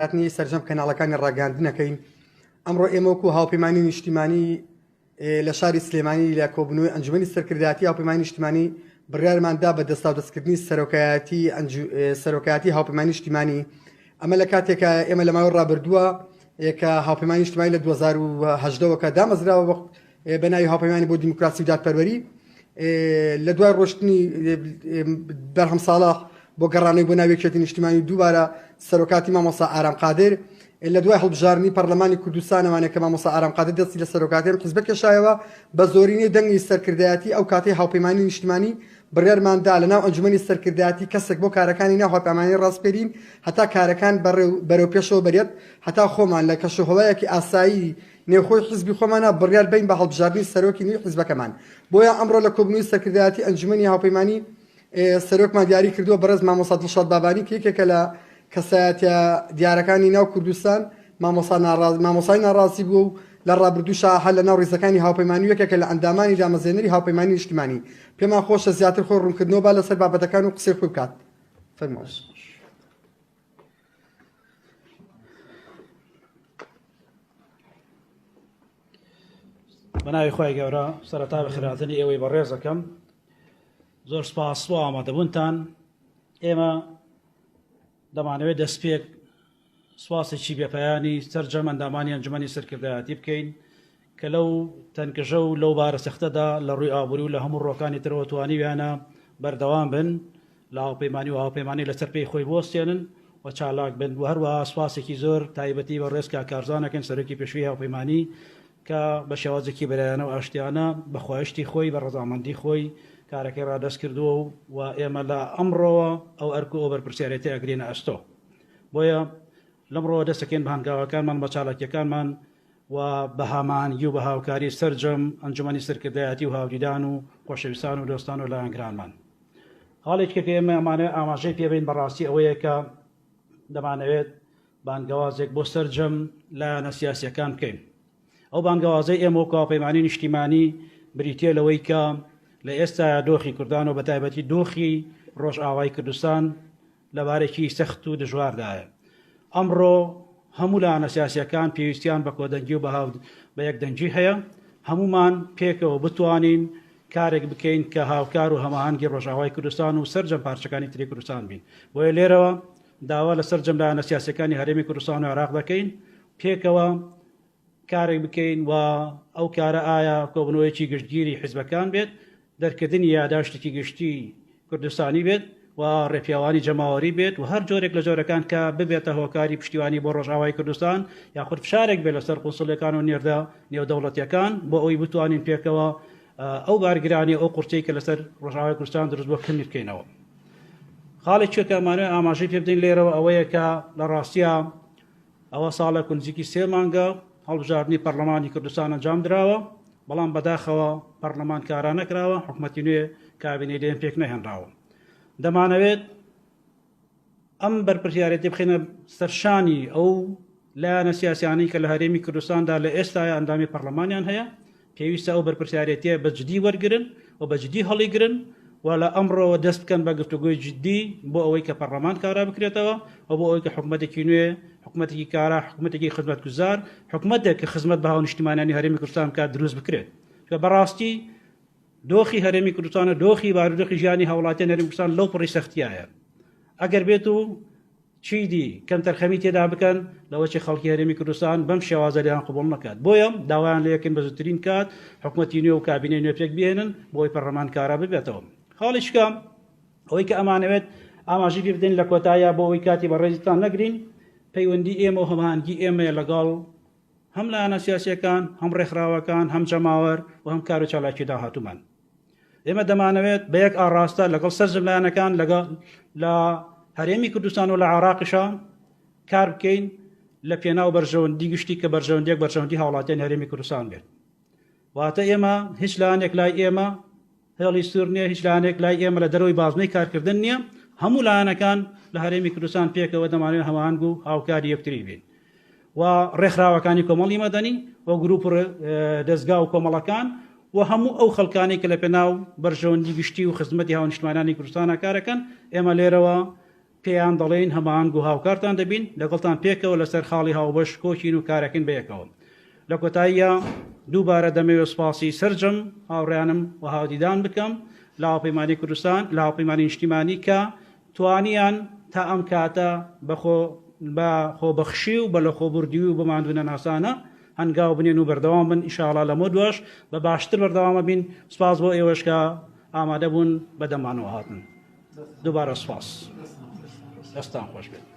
هاتنی سەرجەم کەناڵەکانی ڕاگەاندنەکەین ئەمڕۆ ئێمە وەکو هاوپەیمانی نیشتیمانی لە شاری سلێمانی لە کۆبنەوەی ئەنجومەنی سەرکردایەتی هاوپەیمانی نیشتیمانی بڕیارماندا بە دەستاودەستکردنی سەرۆکایەتی هاوپەیمانی نیشتیمانی ئەمە لە کاتێکە ئێمە لە ماوەی ڕابردووە کە هاوپەیمانی نیشتیمانی لە 2018 کە دامەزراوە بە ناوی هاوپەیمانی بۆ دیموکراسی و دادپەروەری لە دوای ڕۆشتنی بەرهەم ساڵح بۆ گەڕانەوەی بۆ ناوێکێتی نیشتیمانی دووبارە سەرۆکاتی مامۆستا ئارام قادر لە دوای هەڵبژاردننی پەرلەمانی کوردستانەوانێت کە مامۆستا ئارام قادر دەستی لە سەرۆکاتی حیزب کێشایەوە بە زۆرینەی دەنگی سەرکردایەتی ئەو کاتەی هاوپەیمانی نیشتیمانی بڕیارماندا لە ناو ئەنجومەنی سەرکردایەتی کەسێک بۆ کارەکانی ناو هاوپەیمانی ڕاستپێرین هەتا کارەکان بەرەو پێشەوە بەرێت هەتا خۆمان لە کەشوهەوایەکی ئاسایی نێوخۆی حیزبی خۆمانە بڕیار بین بە هەڵبژاردننی سەرۆکی نوێی حیزبەکەمان بۆیە ئەمڕۆ لە کۆبنەوەی سەرکردایەتی ئەنجومەنی هاوپەیمانی سەرۆکمان دیاری کردووە بەڕێز مامۆستا دڵشاد بابانی کە یەکێکە لە کەسایەتە دیارەکانی ناو کوردستان مامۆسای ناڕاستی بووە و لە ڕابردووشە هەر لە ناو ڕێزەکانی هاوپەیمانی یەکێکە لە ئەندامانی دامەزێنەری هاوپەیمانی نیشتیمانی پێمان خۆشە زیاتر خۆ ڕوونکردنەوە با لەسەر بابەتەکان و قسەی خۆی بکات فەرموو. بەناوی خۆی گەورە سەرەتا بەخێرهاتنی ئێوەی بەڕێز دەکەم زۆر سپاس بۆ ئامادەبوونتان ئێمە دەمانەوێت دەستپێک سواسێکی بێپەیانی سەرجەم ئەندامانی ئەنجومەنی سەرکردایەتی بکەین کە لەو تەنکەژە و لەو بارە سەختەدا لە ڕووی ئابووری و لە هەموو ڕۆکانی ترەوە توانیویانە بەردەوام بن لە هاوپەیمانی و هاوپەیمانی لەسەر پێی خۆی بۆستێنن و چالاک بن و هەروەها سواسێکی زۆر تایبەتی بە ڕێز کارزانەکەن سەرۆکی پێشووی هاوپەیمانی کە بە شێوازێکی بەلایەنە و ئاشتیانە بەخوایشتی خۆی بە ڕەزامەندی خۆی کارەکەی ڕادەست کردووە و ئێمە لە ئەمڕۆوە ئەو ئەرکو ئەو بەرپرسیارەتی ئەگرینە ئەستۆ بۆیە لەمڕۆوە دەستەکەین بە هەنگاوەکانمان بە چالاکیەکانمان و بە هامانگی و بە هاوکاری سەرجەم ئەنجومەنی سەرکردایەتی و هاوریدان و خۆشەویستان و دۆستان و لایەنگرانمان حاڵێکێکە ئێمە ئەمانە ئاماژەی پێبین بەڕاستی ئەوەیە کە دەمانەوێت بانگەوازێک بۆ سەرجەم لایەنە سیاسیەکان بکەین ئەو بانگەوازەی ئێمە وەکو هاوپەیمانی نیشتیمانی بریتیە لەوەی کە لە ئێستا دۆخی کوردان و بە تایبەتی دۆخی ڕۆژئاوای کوردستان لەبارێکی سەخت و دژواردایە ئەمڕۆ هەموو لایەنە سیاسیەکان پێویستیان بە کۆدەنگی و بە یەکدەنگی هەیە هەمومان پێکەوە بتوانین کارێک بکەین کە هاوکار و هەماهەنگی ڕۆژئاوای کوردستان و سەرجەم پارچەکانی تری کوردستان بین بۆیە لێرەوە داوا لە سەرجەم لایەنە سیاسیەکانی هەرێمی کوردستان و عێراق دەکەین پێکەوە کارێک بکەین و ئەو کارە ئایا کۆبنەوەیەکی گشتگیری حیزبەکان بێت دەرکردنی یاداشتێکی گشتی کوردستانی بێت و ڕێپیاوانی جەماوەری بێت و هەر جۆرێک لە جۆرەکان کە ببێتە هۆکاری پشتیوانی بۆ ڕۆژئاوای کوردستان یاخود فشارێک بێت لەسەر قونسڵەکان و نێردە نێودەوڵەتیەکان بۆ ئەوی بتوانین پێکەوە ئەو بارگرانی ئەو قورتەی کە لەسەر ڕۆژئاوای کوردستان دروست بۆ کەمی بکەینەوە. خاڵێکی کە ئەمانە ئاماژەی پێ بدەین لێرەوە ئەوەیە کە لە ڕاستیە ئەوە ساڵە کونجێکی 3 مانگە هەڵبژاردننی پەرلەمانی کوردستان ئەنجام درراوە بەڵام بەداخەوە پەرلەمان کاران نەکراوە حکوومەتی نوێ کابینەی لێن پێک نەهێنراوە دەمانەوێت ئەم بەرپرسیارەتی بخێنە سەرشانی ئەو لایەنە سیاسیانەی کە لە هەرێمی کوردستاندا لە ئێستاە ئەندامی پەرلەمانیان هەیە پێویستە ئەو بەرپرسیارەتیە بەجددی وەرگرن و بەجددی هەڵیگرن و لە ئەمڕۆوە دەست بکەن بە گفتوگوی جددی بۆ ئەوەی کە پەرلەمان کارا بکرێتەوە و بۆ ئەوەی کە حکوومەتێکی نوێ حکوومەتێکی کارا حکوومەتێکی خزمەتگوزار حکوومەتێک کە خزمەت بە هاو نیشتیمانیانی هەرێمی کوردستان کات دروست بکرێت کە بەڕاستی دۆخی هەرێمی کوردستانە دۆخی بارودۆخی ژیانی هاوڵاتیان هەرێمی کوردستان لەو پڕی سەختیایە ئەگەر بێت و چیدی کەم تەرخەمی تێدا بکەن لەوەی خەڵکی هەرێمی کوردستان بەم شێوازە لێیان قبوڵ نەکات بۆیە داوایان لە یەکەن بە زووترین کات حکوومەتی نوێ و کابینەی نوێ پێک بهێنن بۆی پەرلەمان کارا ببێتەوە. خاڵیشکە ئەوەی کە ئەمانەوێت ئاماژەی پێ بدەین لە کۆتاییە بۆ ئەوەی کاتی بەڕێزتان نەگرین پەیوەندی ئێمە و هەماهەنگی ئێمە لەگەڵ هەم لایەنە سیاسیەکان هەم ڕێکخراوەکان هەم جەماوەر و هەم کار و چالاکی داهاتوومان ئێمە دەمانەوێت بە یەک ئاڕاستە لەگەڵ سەرجەم لایەنەکان لە هەرێمی کوردستان و لە عێراقیشە کار بکەین لە پێناو بەرژەوەندی گشتی کە بەرژەوەندێک بەرژەوەندی هاوڵاتیان هەرێمی کوردستان بێت واتە ئێمە هیچ لایەنێک لای ئێمە هێڵی سوور نییە هیچ لایەنێک لای ئێمە لە دەرەوەی بازنەی کارکردن نییە هەموو لایەنەکان لە هەرێمی کوردستان پێکەوە دەمانوێت هەماهەنگ و هاوکاری یەکتری بین و ڕێکخراوەکانی کۆمەڵی مەدەنی و گروپ دەستگا و کۆمەڵەکان و هەموو ئەو خەڵکانی کە لە پێناو بەرژەوەندی گشتی و خزمەتی هاو نیشتیمانیانی کوردستانە کارەکەن ئێمە لێرەوە پێیان دەڵێن هەمان گو هاوکارتان دەبین لەگەڵتان پێکەوە لەسەر خاڵی هاوبەش کۆچین و کارەکەین بەیەکەوە لە کۆتاییە دووبارە دەمەوێت سوپاسی سەرجەم هاوڕیانم و هاودیدان بکەم لە هاوپەیمانی کوردستان لە هاوپەیمانی نیشتیمانی کە توانیان تا ئەم کاتە بە خۆبەخشی و بە لە خۆبوردی و بماندونە ناسانە هەنگاو بنێن و بەردەوام بن ئینشاءڵڵا لەمە دووەش بە باشتر بەردەوامە بین سوپاس بۆ ئێوەش کە ئامادە بوون بە دەمانەوە هاتن دووبارە سوپاس دەستان خۆش بێت